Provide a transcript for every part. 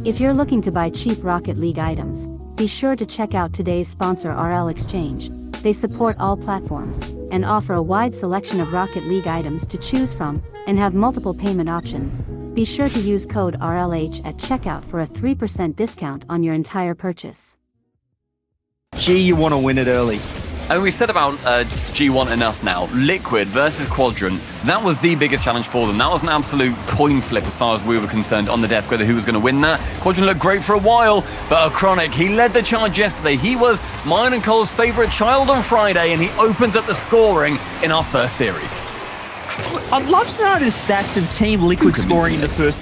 If you're looking to buy cheap Rocket League items, be sure to check out today's sponsor RL.Exchange. They support all platforms, and offer a wide selection of Rocket League items to choose from, and have multiple payment options. Be sure to use code RLH at checkout for a 3% discount on your entire purchase. Gee, you want to win it early. And we said about G1 enough now. Liquid versus Quadrant, that was the biggest challenge for them. That was an absolute coin flip as far as we were concerned on the desk, whether who was going to win that. Quadrant looked great for a while, but Chronic, he led the charge yesterday. He was mine and Cole's favourite child on Friday, and he opens up the scoring in our first series. I'd love to know the stats of Team Liquid scoring in the first.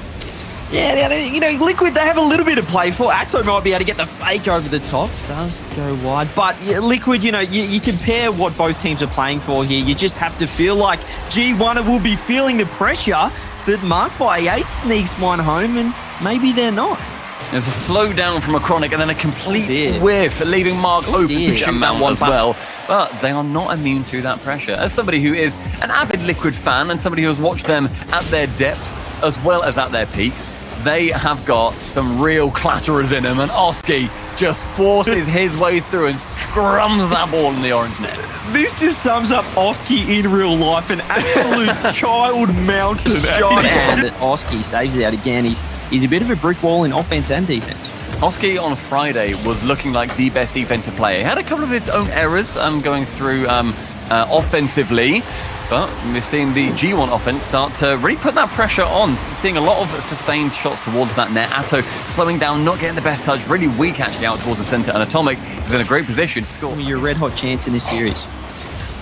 Yeah, you know, Liquid, they have a little bit to play for. Atto might be able to get the fake over the top. Does go wide. But yeah, Liquid, you know, you compare what both teams are playing for here. You just have to feel like G1 will be feeling the pressure that Mark by 8 sneaks one home, and maybe they're not. There's a slow down from a Chronic and then a complete whiff, leaving Mark open to shoot that one as well. But they are not immune to that pressure. As somebody who is an avid Liquid fan and somebody who has watched them at their depth as well as at their peaks, they have got some real clatterers in them, and Oski just forces his way through and scrums that ball in the orange net. This just sums up Oski in real life, an absolute child mountain shot. And Oski saves it out again. He's a bit of a brick wall in offense and defense. Oski on Friday was looking like the best defensive player. He had a couple of his own errors going through offensively, but we're seeing the G1 offense start to really put that pressure on. Seeing a lot of sustained shots towards that net. Atto slowing down, not getting the best touch, really weak actually out towards the center, and Atomic is in a great position to score. Your red hot chance in this series.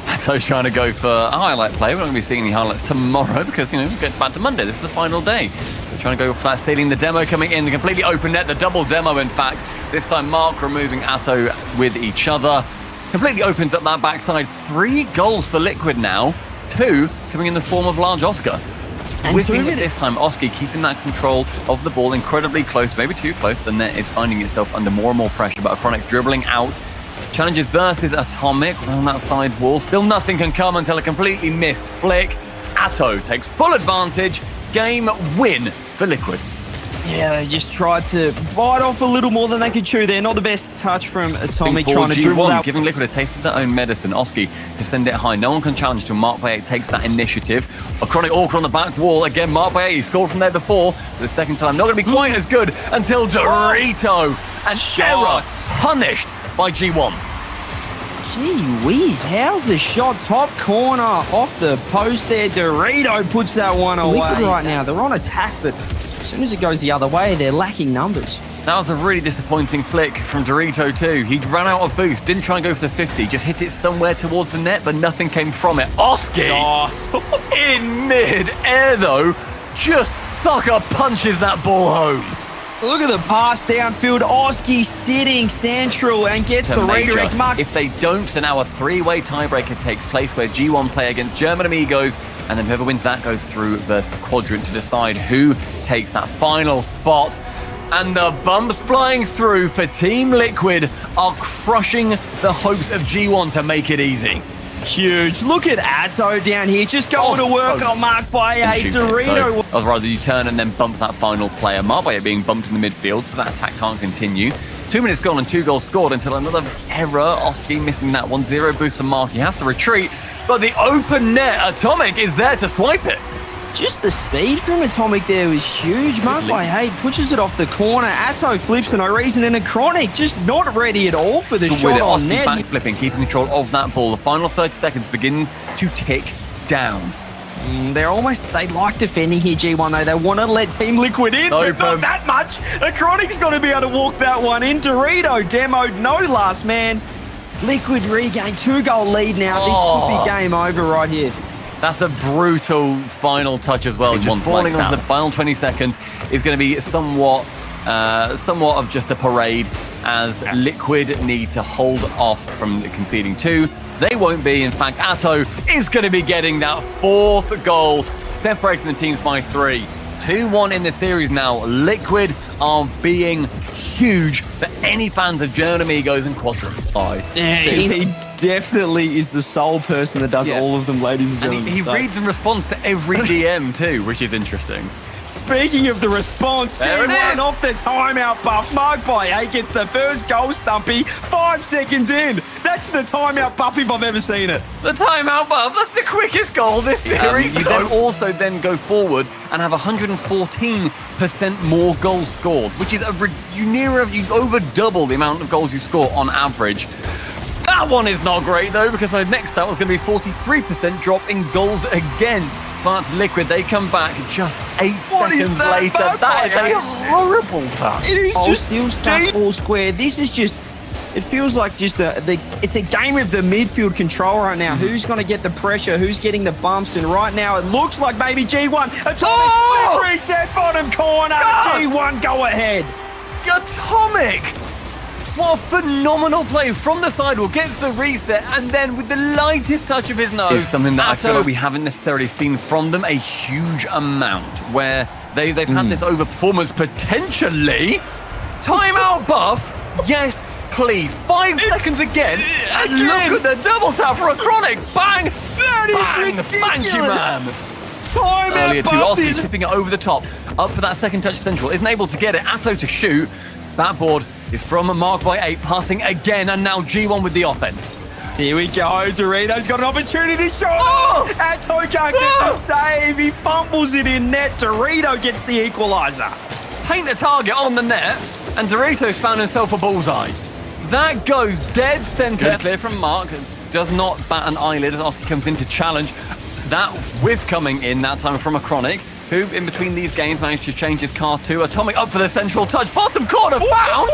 Atto's trying to go for a highlight play. We're not going to be seeing any highlights tomorrow because, you know, we get back to Monday. This is the final day. We're trying to go flat, stealing the demo coming in, the completely open net, the double demo in fact. This time Mark removing Atto with each other. Completely opens up that backside. 3 goals for Liquid now. 2 coming in the form of Large Oscar. Whipping it this time, Oski keeping that control of the ball incredibly close, maybe too close. The net is finding itself under more and more pressure, but Chronic dribbling out. Challenges versus Atomic on that side wall. Still nothing can come until a completely missed flick. Atto takes full advantage. Game win for Liquid. Yeah, they just tried to bite off a little more than they could chew there. Not the best touch from Atomic trying to dribble out. Giving Liquid a taste of their own medicine. Oski to send it high. No one can challenge till Mark by 8 takes that initiative. A Chronic awkward on the back wall. Again, Mark by 8, he scored from there before. For the second time, not going to be quite as good until Dorito. And error punished by G1. Gee whiz, how's the shot? Top corner off the post there. Dorito puts that one away. Liquid right now, they're on attack, but as soon as it goes the other way, they're lacking numbers. That was a really disappointing flick from Dorito too. He ran out of boost, didn't try and go for the 50, just hit it somewhere towards the net, but nothing came from it. Oski, in mid-air though, just sucker punches that ball home. Look at the pass downfield. Oski sitting central and gets the redirect mark. If they don't, then our 3-way tiebreaker takes place where G1 play against German Amigos, and then whoever wins that goes through versus Quadrant to decide who takes that final spot. And the bumps flying through for Team Liquid are crushing the hopes of G1 to make it easy. Huge. Look at Atto down here, just going to work on Mark by 8. Dorito. I was rather you turn and then bump that final player. Mark by 8 being bumped in the midfield, so that attack can't continue. 2 minutes gone and 2 goals scored until another error. Oski missing that 1-0 boost for Mark. He has to retreat, but the open net, Atomic is there to swipe it. Just the speed from Atomic there was huge. Mark by 8 pushes it off the corner. Atto flips for no reason, and a Chronic just not ready at all for the shot on net. Back flipping, keeping control of that ball. The final 30 seconds begins to tick down. They like defending here, G1 though. They want to let Team Liquid in, but not that much. A Chronic's going to be able to walk that one in. Dorito demoed, no last man. Liquid regain 2-goal lead now. This could be game over right here. That's a brutal final touch as well. Just falling on the final 20 seconds is going to be somewhat of just a parade as Liquid need to hold off from conceding 2. They won't be. In fact, Atto is going to be getting that 4th goal, separating the teams by 3. 2-1 in the series now. Liquid are being huge for any fans of German Amigos and Quadrant. He definitely is the sole person that does all of them, ladies and gentlemen. And he reads and responds to every DM too, which is interesting. Speaking of the response, There it G1 is. off the timeout buff. Marked by 8 gets the first goal, Stumpy. 5 seconds in. That's the timeout buff if I've ever seen it. The timeout buff, that's the quickest goal this series. You then also go forward and have 114% more goals scored, which is you over double the amount of goals you score on average. That one is not great though, because my next stat was going to be 43% drop in goals against. But Liquid, they come back just 8 seconds later. That is a horrible touch. It is just still stuck all square. This is just, it feels like just it's a game of the midfield control right now. Who's going to get the pressure? Who's getting the bumps? And right now it looks like maybe G1. Atomic reset bottom corner. G1 go ahead. Atomic! What a phenomenal play from the sidewall, gets the reset, and then with the lightest touch of his nose. It's something that I feel like we haven't necessarily seen from them a huge amount, where they've had this overperformance potentially. Timeout buff, yes, please. 5 seconds again, and look at the double tap for a chronic. Bang! That is Bang! ridiculous. Thank you, man. Timeout Earlier too, buff Oski is... tipping it over the top, up for that second touch central, isn't able to get it. Atto to shoot. That board is from Mark by 8, passing again, and now G1 with the offense. Here we go. Dorito's got an opportunity shot. Oh! Atto can't get the save. He fumbles it in net. Dorito gets the equalizer. Paint a target on the net, and Doritos found himself a bullseye. That goes dead center. Clear from Mark. Does not bat an eyelid as Oski comes in to challenge. That whiff coming in, that time from a Chronic, who in between these games managed to change his car to Atomic up for the central touch. Bottom corner found.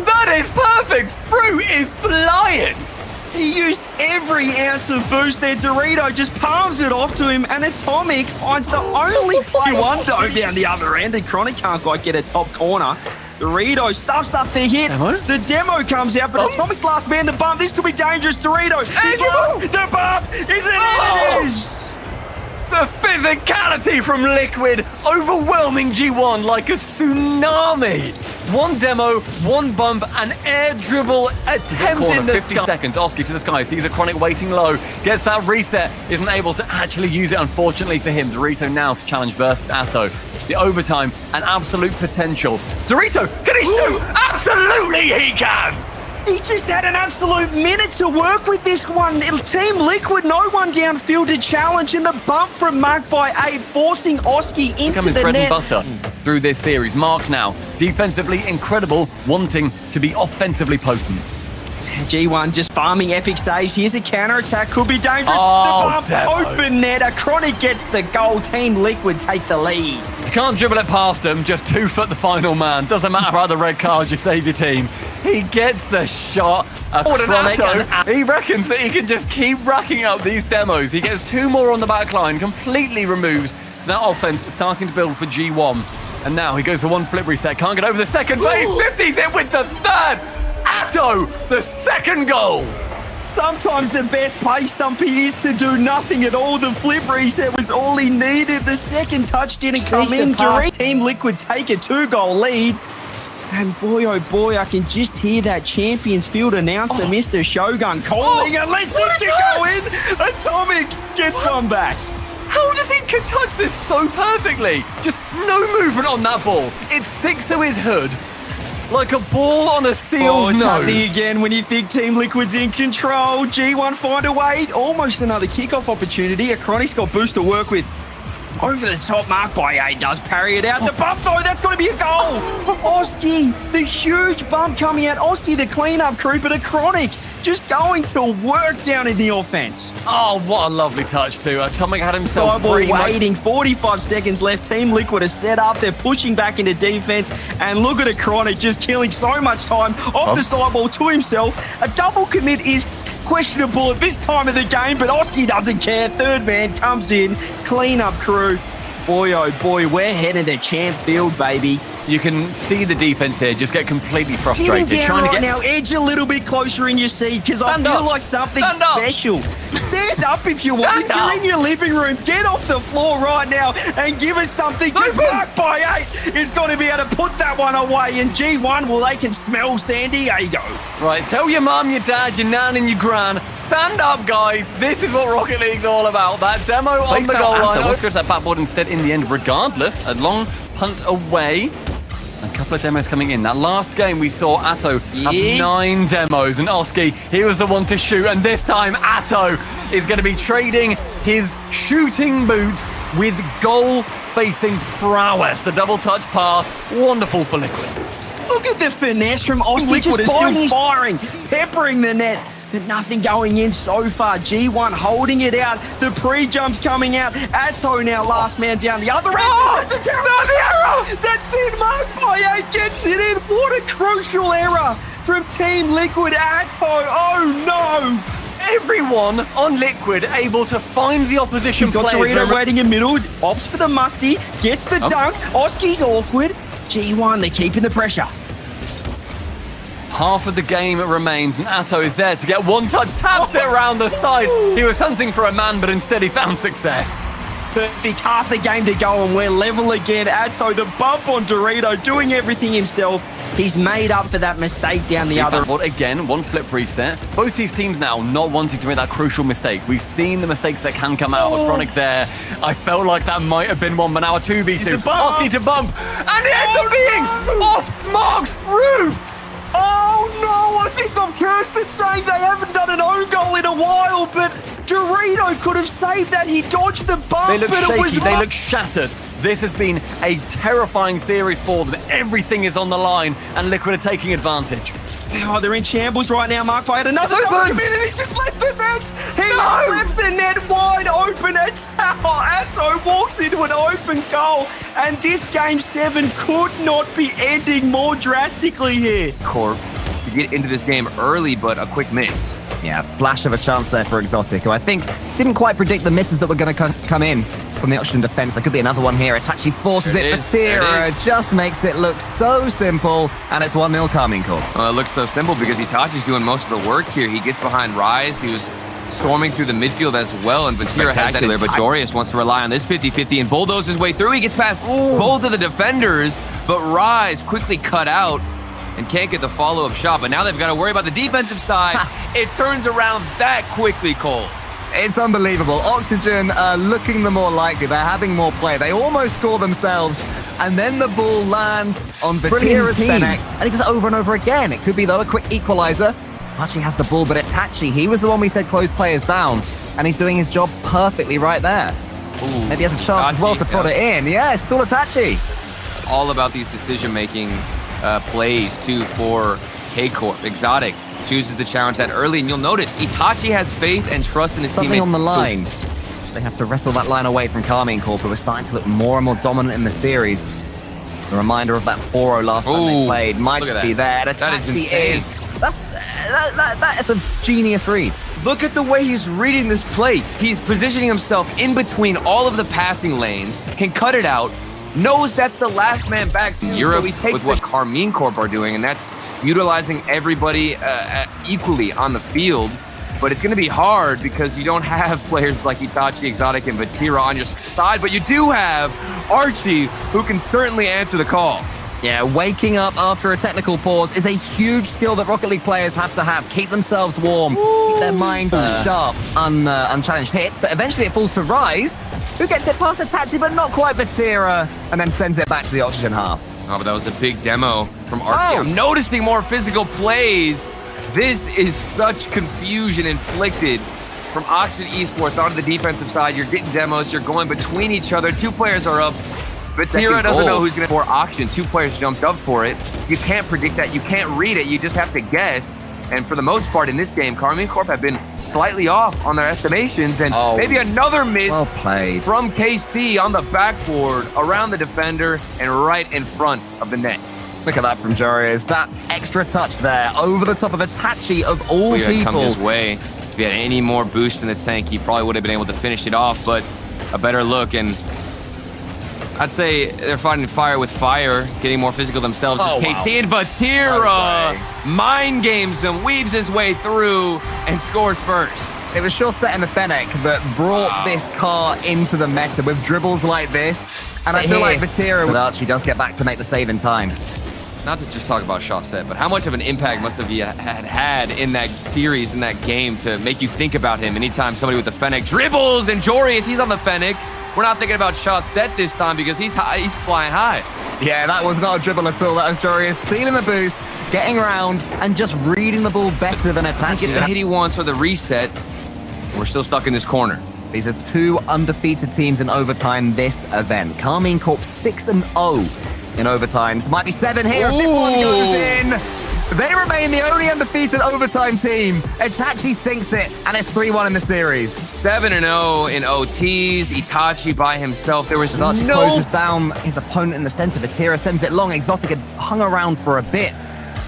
That is perfect. Fruit is flying. He used every ounce of boost there. Dorito just palms it off to him, and Atomic finds the only G1 dove down the other end, and Chronic can't quite get a top corner. Dorito stuffs up the hit. Demo? The demo comes out, but Atomic's last man the bump. This could be dangerous. Dorito. The bump. Is it? It is. The physicality from Liquid, overwhelming G1 like a tsunami. One demo, one bump, an air dribble attempt in the 50 seconds. Oski to the sky, sees a Chronic waiting low, gets that reset, isn't able to actually use it, unfortunately for him. Dorito now to challenge versus Atto. The overtime, an absolute potential. Dorito, can he shoot? Absolutely he can! He just had an absolute minute to work with this one. Team Liquid, no one downfield to challenge, and the bump from Mark by 8, forcing Oski into Becoming the bread net. and butter through this series. Mark now, defensively incredible, wanting to be offensively potent. G1 just farming epic saves. Here's a counter-attack. Could be dangerous. Oh, the bump, Demo. open net. A Chronic gets the goal. Team Liquid take the lead. You can't dribble it past him, just 2 foot the final man. Doesn't matter how the red card, you save your team. He gets the shot. Chronic, and he reckons that he can just keep racking up these demos. He gets 2 more on the back line, completely removes that offense starting to build for G1. And now he goes for 1 flip reset. Can't get over the second base. 50's it with the third. Atto, the second goal. Sometimes the best play, Stumpy, is to do nothing at all. The flip reset was all he needed. The second touch didn't come in. Team Liquid take a 2-goal lead. And boy, oh boy, I can just hear that Champions Field announcer, Mr. Shogun, calling. Unless this can go in, Atomic gets one back. How does he can touch this so perfectly? Just no movement on that ball. It sticks to his hood like a ball on a seal's It's nose. nothing again when you think Team Liquid's in control. G1 find a way. Almost another kickoff opportunity. A Chronic's got boost to work with. Over the top, Mark by 8 does parry it out. The bump, though, that's going to be a goal. Oski, the huge bump coming out. Oski, the cleanup crew, but a Chronic just going to work down in the offense. Oh, what a lovely touch too. Atomic had himself Sideball pretty much... waiting, 45 seconds left. Team Liquid is set up. They're pushing back into defense. And look at a Chronic just killing so much time off the sideball to himself. A double commit is questionable at this time of the game, but Oski doesn't care. Third man comes in, clean up crew. Boy, oh boy, we're headed to Champ Field, baby. You can see the defense here just get completely frustrated. Getting down Trying to right get now, edge a little bit closer in your seat because I Stand feel up. like something Stand up. special. Stand up if you want. Stand If you're up. in your living room, get off the floor right now and give us something. Because Open. Mark by 8 is going to be able to put that one away. And G1, well, they can smell San Diego. Right, tell your mum, your dad, your nan, and your gran, stand up, guys. This is what Rocket League's all about. That demo on the goal line. Let's go to that backboard instead in the end, regardless. A long punt away. A couple of demos coming in. That last game we saw Atto have 9 demos, and Oski, he was the one to shoot, and this time Atto is going to be trading his shooting boot with goal-facing prowess. The double touch pass, wonderful for Liquid. Look at the finesse from Oski. Liquid Just is still firing, peppering the net. But nothing going in so far. G1 holding it out. The pre-jump's coming out. Atto now last man down the other end. Oh, the error! That's it. Mark by 8 gets it in. What a crucial error from Team Liquid. Atto. Oh no! Everyone on Liquid able to find the opposition He's got players. Dorito waiting in middle. Opts for the musty. Gets the dunk. Oski's awkward. G1, they're keeping the pressure. Half of the game remains, and Atto is there to get one touch, taps it around the side. He was hunting for a man, but instead he found success. Perfect. Half the game to go, and we're level again. Atto, the bump on Dorito, doing everything himself. He's made up for that mistake down the other. But again, one flip reset. Both these teams now not wanting to make that crucial mistake. We've seen the mistakes that can come out. Chronic there. I felt like that might have been one, but now a 2v2. Oski to bump, and it ends up being off Mark's roof. Oh no, I think I've cursed it saying they haven't done an own goal in a while, but Dorito could have saved that. He dodged the bump, They look but it was shaky, they look shattered. This has been a terrifying series for them. Everything is on the line, and Liquid are taking advantage. Oh, they're in shambles right now. Mark by another It's goal open. committed. He's just left the net. He left the net wide open. Atto walks into an open goal, and this game 7 could not be ending more drastically here. Corp to get into this game early, but a quick miss. Yeah, flash of a chance there for Exotic, who I think didn't quite predict the misses that were going to come in from the Oxygen defense. There could be another one here. Itachi forces it for Tira, just makes it look so simple, and it's 1-0 Karmine Corp. Well, it looks so simple because Itachi's doing most of the work here. He gets behind Rise. He was storming through the midfield as well, and Vatira has that. But Jorius wants to rely on this 50-50 and bulldoze his way through. He gets past both of the defenders, but Rise quickly cut out and can't get the follow-up shot. But now they've got to worry about the defensive side. It turns around that quickly, Cole. It's unbelievable. Oxygen looking the more likely. They're having more play. They almost score themselves, and then the ball lands on Vatira's Fennec, and he does it over and over again. It could be, though, a quick equalizer. Itachi has the ball, but Itachi, he was the one we said closed players down, and he's doing his job perfectly right there. Ooh, Maybe he has a chance as well to put it in. Yeah, it's still Itachi. All about these decision-making plays, too, for K-Corp. Exotic chooses to challenge that early, and you'll notice Itachi has faith and trust in his Something teammate. on the line. They have to wrestle that line away from Karmine Corp, who are starting to look more and more dominant in the series. A reminder of that 4-0 last time they played might just be there. That is insane. That is a genius read. Look at the way he's reading this play. He's positioning himself in between all of the passing lanes, can cut it out, knows that's the last man back to Europe with what Karmine Corp are doing, and that's utilizing everybody equally on the field. But it's going to be hard because you don't have players like Itachi, Exotic, and Vatira on your side, but you do have Archie, who can certainly answer the call. Yeah, waking up after a technical pause is a huge skill that Rocket League players have to have. Keep themselves warm, keep their minds sharp, unchallenged hits, but eventually it falls to Rise, who gets it past Itachi, but not quite Vatira, and then sends it back to the Oxygen half. Oh, but that was a big demo from Archie. I'm noticing more physical plays. This is such confusion inflicted from Oxygen Esports onto the defensive side. You're getting demos, you're going between each other. 2 players are up. Vatira doesn't know who's going to for Oxygen. 2 players jumped up for it. You can't predict that. You can't read it. You just have to guess. And for the most part in this game, Karmine Corp have been slightly off on their estimations. And maybe another miss from KC on the backboard around the defender and right in front of the net. Look at that from Jorius. That extra touch there over the top of Itachi of all people. Come his way. If he had any more boost in the tank, he probably would have been able to finish it off. But a better look, and I'd say they're fighting fire with fire, getting more physical themselves. Oh, Just wow. KC and Vatira mind games him, weaves his way through, and scores first. It was sure set in the Fennec that brought this car into the meta with dribbles like this. And I feel like Vatira with Archie does get back to make the save in time. Not to just talk about shot set, but how much of an impact must have you had in that series, in that game, to make you think about him anytime somebody with the Fennec dribbles and Jorius, he's on the Fennec. We're not thinking about shot set this time because he's flying high. Yeah, that was not a dribble at all. That was Jorius stealing the boost, getting around, and just reading the ball better than Doesn't get the hit he wants for the reset. We're still stuck in this corner. These are two undefeated teams in overtime this event. Karmine Corp 6-0 in overtimes. Might be 7 here if this one goes in. They remain the only undefeated overtime team. Itachi sinks it, and it's 3-1 in the series. 7-0 in OTs. Itachi by himself. There was Archie no... closes down his opponent in the center. Vatira sends it long. Exotic had hung around for a bit.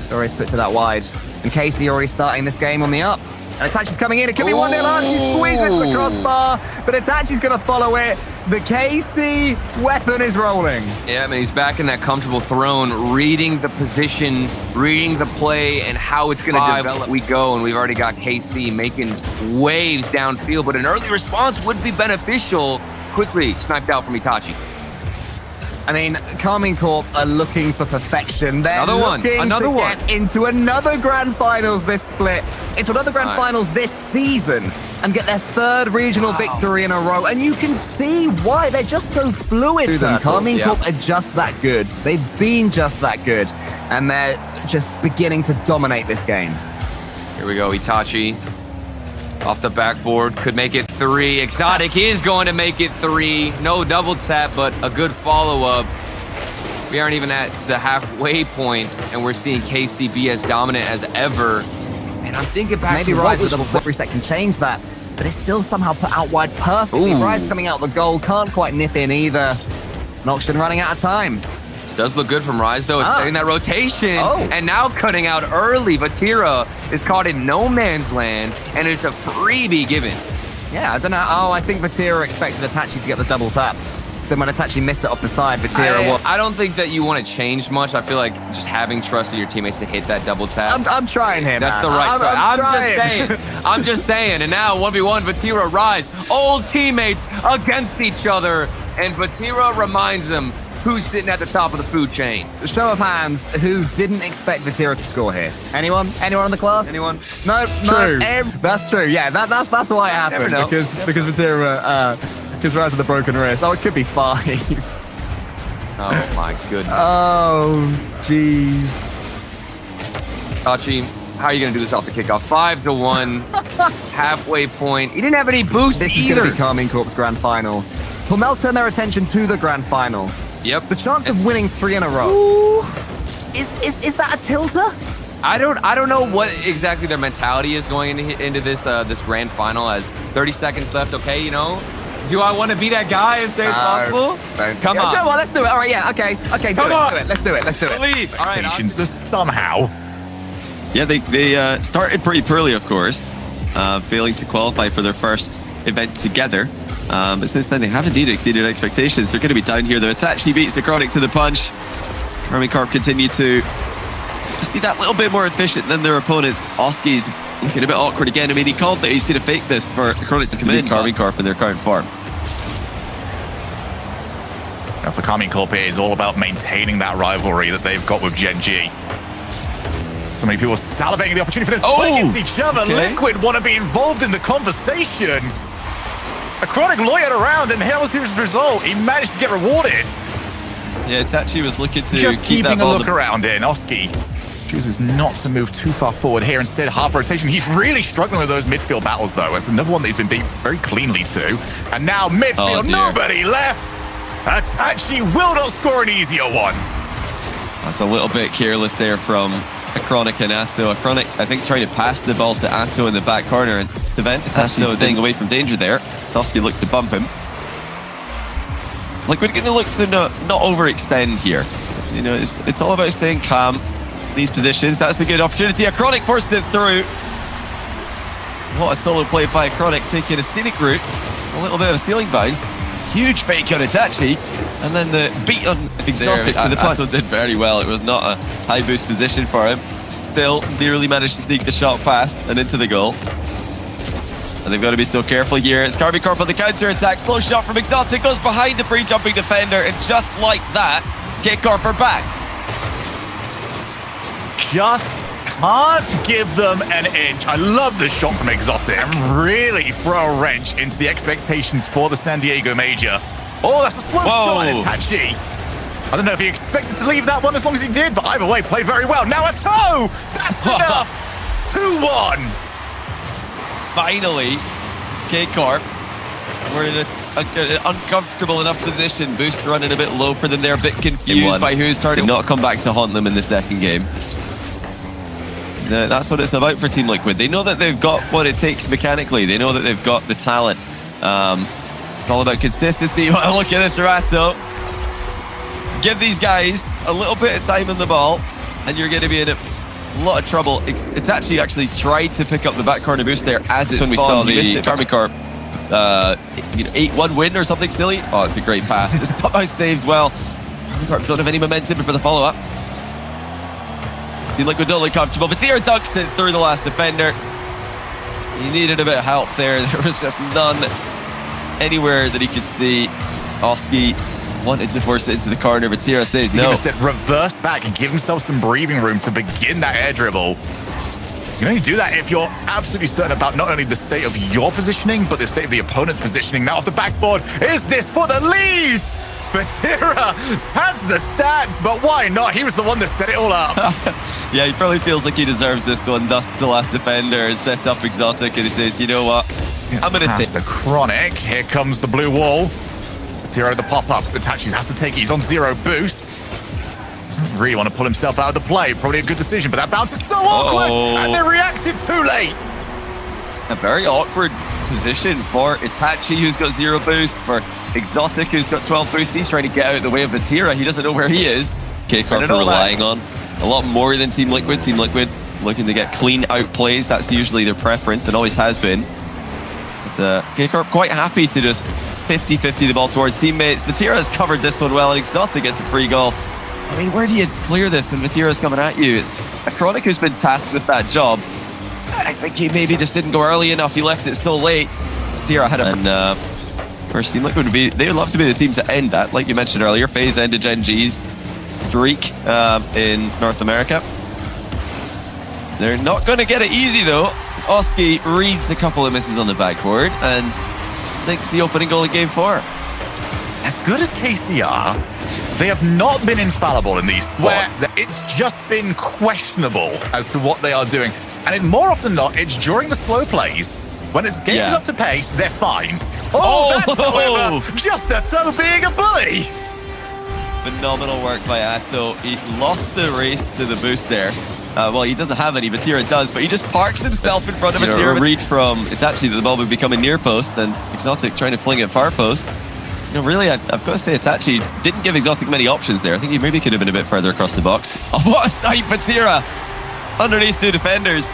Jorius puts it out wide. And Casey already starting this game on the up. And Itachi's coming in. It could be 1-0. Archie squeezes it to the crossbar, but Itachi's going to follow it. The KC weapon is rolling. Yeah, I mean, he's back in that comfortable throne, reading the position, reading the play, and how it's going to develop. We go, and we've already got KC making waves downfield, but an early response would be beneficial. Quickly sniped out from Itachi. I mean, Karmine Corp are looking for perfection. They're Another one. Get into another grand finals this split, into another grand finals this season, and get their third regional victory in a row. And you can see why they're just so fluid. Karmine Corp are just that good. They've been just that good, and they're just beginning to dominate this game. Here we go, Itachi. Off the backboard, could make it 3. Exotic is going to make it 3. No double tap, but a good follow-up. We aren't even at the halfway point, and we're seeing KC be as dominant as ever. And I'm thinking back maybe to Rise with double flip reset can change that, but it's still somehow put out wide perfectly. Rise coming out the goal, can't quite nip in either. Noxian running out of time. Does look good from Rise, though, extending that rotation, and now cutting out early. Vatira is caught in no man's land, and it's a freebie given. Yeah, I don't know. Oh, I think Vatira expected Itachi to get the double tap. Then when Itachi missed it off the side, Vatira I don't think that you want to change much. I feel like just having trust in your teammates to hit that double tap. I'm trying here, That's man. the right choice. I'm just trying. saying. I'm just saying. And now 1v1, Vatira, Rise. Old teammates against each other. And Vatira reminds them who's sitting at the top of the food chain. Show of hands, who didn't expect Vatira to score here? Anyone? Anyone in the class? Anyone? No, True. That's true. Yeah, that's why it happened. Because Vatira, because Rise with the broken wrist. Oh, it could be 5. Oh my goodness. Oh, jeez. Tachi, how are you going to do this off the kickoff? 5-1, halfway point. He didn't have any boost This is either. going to be Karmine Corp's grand final. Will Mel turn their attention to the grand final? Yep. The chance of winning 3 in a row. Is that a tilter? I don't know what exactly their mentality is going into this this grand final. As 30 seconds left. Okay, you know, do I want to be that guy and say it's possible? Come on. Well, let's do it. All right, yeah, okay, Come on. Let's do it. Believe. All right. Just somehow. Yeah, they started pretty poorly, of course, failing to qualify for their first event together. But since then, they have indeed exceeded expectations. They're going to be down here. The Itachi beats the Chronic to the punch. Karmine Corp continue to just be that little bit more efficient than their opponents. Oski's looking a bit awkward again. I mean, he called that he's going to fake this for the Chronic to come in. Karmine Corp in their current form. Now for Karmine Corp, it is all about maintaining that rivalry that they've got with Gen G. So many people salivating the opportunity for them to play against each other. Liquid want to be involved in the conversation. A Chronic lawyered around, and here was his result. He managed to get rewarded. Yeah, Itachi was looking to Just keep that keeping a ball. look around in. Oski chooses not to move too far forward here. Instead, half rotation. He's really struggling with those midfield battles, though. It's another one that he's been beat very cleanly to. And now midfield, nobody left. Itachi will not score an easier one. That's a little bit careless there from Chronic and Atto. Chronic, I think, trying to pass the ball to Atto in the back corner and prevent Atto staying away from danger there. Sofsky looked to bump him. Like, we're going to look to not overextend here. You know, it's all about staying calm in these positions. That's a good opportunity. A Chronic forced it through. What a solo play by Chronic, taking a scenic route. A little bit of a stealing bounce. Huge fake on Itachi. And then the beat on Exotic for the punt did very well. It was not a high boost position for him. Still nearly managed to sneak the shot past and into the goal. And they've got to be so careful here. It's Karmine Corp on the counter attack. Slow shot from Exotic, goes behind the pre-jumping defender, and just like that, Corp are back. Just can't give them an inch. I love the shot from Exotic. And really throw a wrench into the expectations for the San Diego Major. Oh, that's a slow shot, Itachi. I don't know if he expected to leave that one as long as he did, but either way, played very well. Now a toe! That's enough! 2-1. Finally, Corp, we're in an uncomfortable enough position. Boost running a bit low for them. They're a bit confused by who's starting. Not come back to haunt them in the second game. That's what it's about for Team Liquid. They know that they've got what it takes mechanically. They know that they've got the talent. It's all about consistency. Well, look at this, Rato. Give these guys a little bit of time on the ball, and you're going to be in a lot of trouble. Itachi actually tried to pick up the back corner boost there as it's when we saw the Karmine Corp 8-1 win or something silly. Oh, it's a great pass. It's somehow saved well. Karmine Corp don't have any momentum for the follow-up. Seemed like we're totally comfortable, but Theo dunks it through the last defender. He needed a bit of help there. There was just none anywhere that he could see. Oski wanted to force it into the corner, but Tira says no. He just reverse back and give himself some breathing room to begin that air dribble. You can only do that if you're absolutely certain about not only the state of your positioning, but the state of the opponent's positioning. Now off the backboard, is this for the lead? Batira has the stats, but why not? He was the one that set it all up. Yeah, he probably feels like he deserves this one. Thus, the last defender set up Exotic, and he says, you know what? I'm going to take the Chronic. Here comes the blue wall. Batira the pop-up. Itachi has to take it. He's on 0 boost. Doesn't really want to pull himself out of the play. Probably a good decision, but that bounce is so awkward, and they reacted too late. A very awkward position for Itachi, who's got 0 boost, for Exotic, who's got 12 boost. He's trying to get out of the way of Batira. He doesn't know where he is. Corp are relying on a lot more than Team Liquid. Team Liquid looking to get clean out plays. That's usually their preference and always has been. It's Corp quite happy to just 50-50 the ball towards teammates. Batira's covered this one well, and Exotic gets a free goal. I mean, where do you clear this when Batira's coming at you? It's a Chronic who's been tasked with that job. I think he maybe just didn't go early enough. He left it so late. Batira had a... And first Team Liquid would be... They would love to be the team to end that. Like you mentioned earlier, phase ended Gen G's streak in North America. They're not going to get it easy, though. Oski reads a couple of misses on the backboard and sinks the opening goal in Game 4. As good as KC are, they have not been infallible in these spots. It's just been questionable as to what they are doing. And more often than not, it's during the slow plays. When it's games up to pace, they're fine. That's, however, just a toe being a bully. Phenomenal work by Atto. He lost the race to the boost there. Well, he doesn't have any, Batira does, but he just parks himself in front of Batira. A read from Itachi that the ball would be coming near post, and Exotic trying to fling it far post. You know, really, I've got to say, Itachi didn't give Exotic many options there. I think he maybe could have been a bit further across the box. Oh, what a snipe, Batira! Underneath 2 defenders.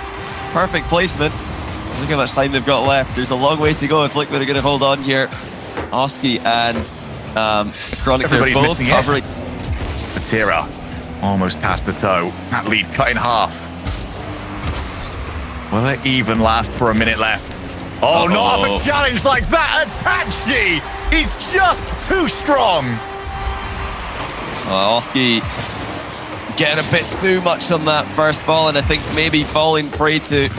Perfect placement. Look how much time they've got left. There's a long way to go if Liquid are going to hold on here. Oski and Chronic, everybody's they're both missing covering. Batira almost past the toe. That lead cut in half. Will it even last for a minute left? Oh, not off a challenge like that. Itachi! He's just too strong. Oski getting a bit too much on that first ball, and I think maybe falling prey to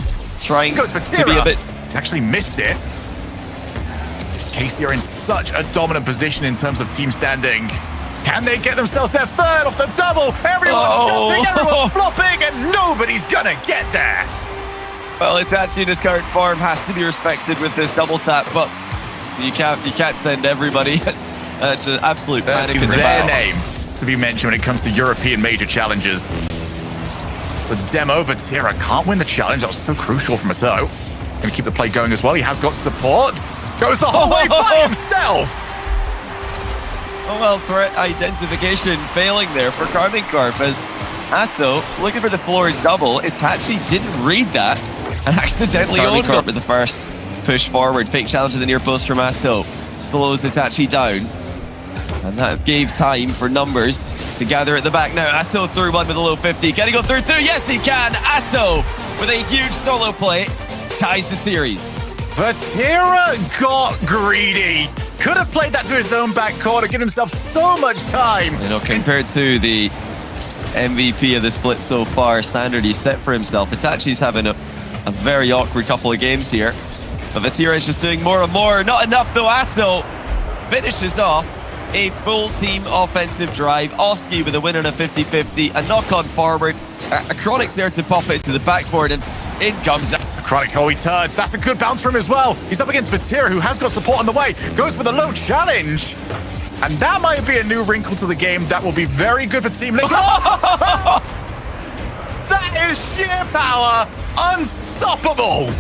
trying to be a bit... He's actually missed it. KC are in such a dominant position in terms of team standing. Can they get themselves their third off the double? Everyone's jumping, everyone's flopping, and nobody's gonna get there. Well, Itachi in his current form has to be respected with this double tap, but you can't send everybody. It's an absolute panic in the their name to be mentioned when it comes to European major challenges. The demo, Batira can't win the challenge. That was so crucial from Atto. Gonna keep the play going as well. He has got support. Goes the whole way by himself. Oh, well, threat identification failing there for Karmine Corp as Atto looking for the floor double. Itachi didn't read that and accidentally owned Corp with the first push forward. Fake challenge to the near post from Atto. Slows Itachi down. And that gave time for numbers to gather at the back. Now, Atto through one with a low 50. Can he go through? Yes, he can. Atto with a huge solo play ties the series. Vatira got greedy. Could have played that to his own back corner, given himself so much time. You know, compared to the MVP of the split so far, standard he's set for himself, Itachi's having a very awkward couple of games here. But Vatira is just doing more and more. Not enough though. Atto finishes off a full team offensive drive. Oski with a win on a 50-50, a knock on forward. Chronic's there to pop it to the backboard, and in comes Chronic, oh, he turns. That's a good bounce from him as well. He's up against Vatira, who has got support on the way. Goes for the low challenge. And that might be a new wrinkle to the game that will be very good for Team Liquid. That is sheer power. Unstoppable.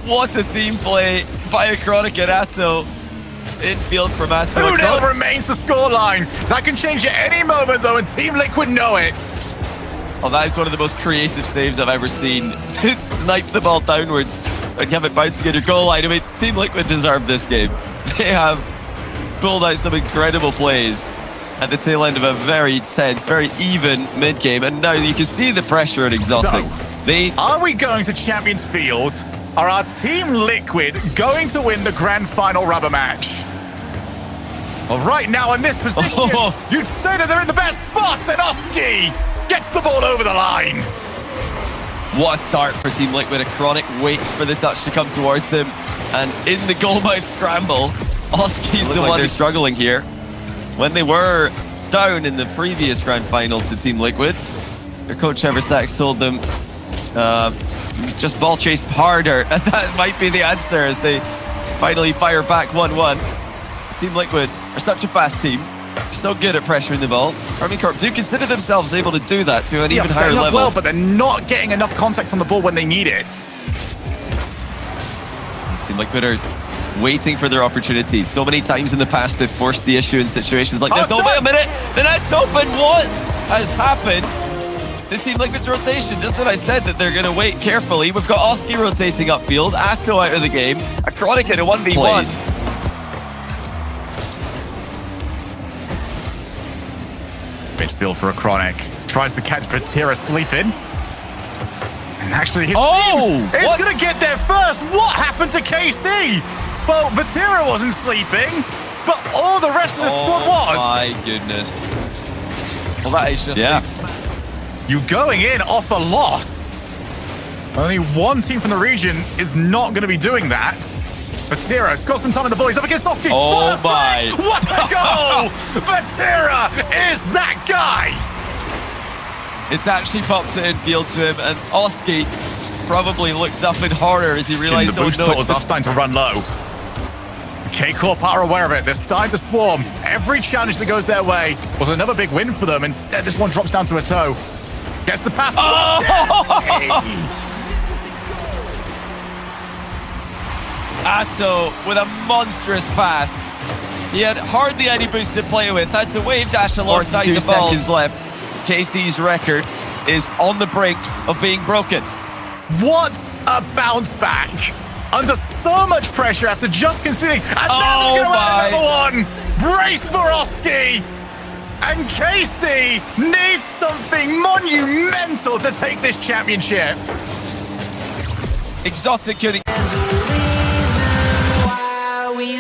What a team play by Chronic and Atto. Infield from Atto. 2-0 remains the scoreline. That can change at any moment, though, and Team Liquid know it. Oh, that is one of the most creative saves I've ever seen. Snipe the ball downwards and have it bouncing at your goal line. I mean, Team Liquid deserve this game. They have pulled out some incredible plays at the tail end of a very tense, very even mid-game. And now you can see the pressure and exhausting. So, are we going to Champions Field? Are our Team Liquid going to win the grand final rubber match? Well, right now in this position, you'd say that they're in the best spot, and Oski gets the ball over the line. What a start for Team Liquid. A Chronic waits for the touch to come towards him. And in the goal mouth scramble, Oski's the one who's struggling here. When they were down in the previous grand final to Team Liquid, their coach Trevor Sachs told them, just ball chase harder. And that might be the answer as they finally fire back 1-1. Team Liquid are such a fast team. So good at pressuring the ball. Karmine Corp do consider themselves able to do that to an even higher level. Well, but they're not getting enough contact on the ball when they need it. Team Liquid are waiting for their opportunity. So many times in the past they've forced the issue in situations like this. Oh, wait a minute! The net's open! What has happened to Team Liquid's rotation? Just when I said that they're going to wait carefully. We've got Oski rotating upfield, Atto out of the game, a Chronic in a 1v1. Midfield for a Chronic. Tries to catch Vatira sleeping. And actually his team is going to get there first. What happened to KC? Well, Vatira wasn't sleeping, but all the rest of the squad was. Oh my goodness. Well, that is just... You going in off a loss. Only one team from the region is not going to be doing that. Vatira's got some time in the ball. He's up against Oski. Oh my. What a goal! Vatira is that guy! It actually pops it in field to him, and Oski probably looked up in horror as he realized the boost totals are starting to run low. K-Corp are aware of it. They're starting to swarm. Every challenge that goes their way was another big win for them. Instead, this one drops down to a toe. Gets the pass. Atto with a monstrous pass. He had hardly any boost to play with. Had to wave dash alongside the ball. 2 seconds left. KC's record is on the brink of being broken. What a bounce back. Under so much pressure after just conceding. And now they're going to add another one. Brace for Oski. And KC needs something monumental to take this championship. Exotic couldn't... We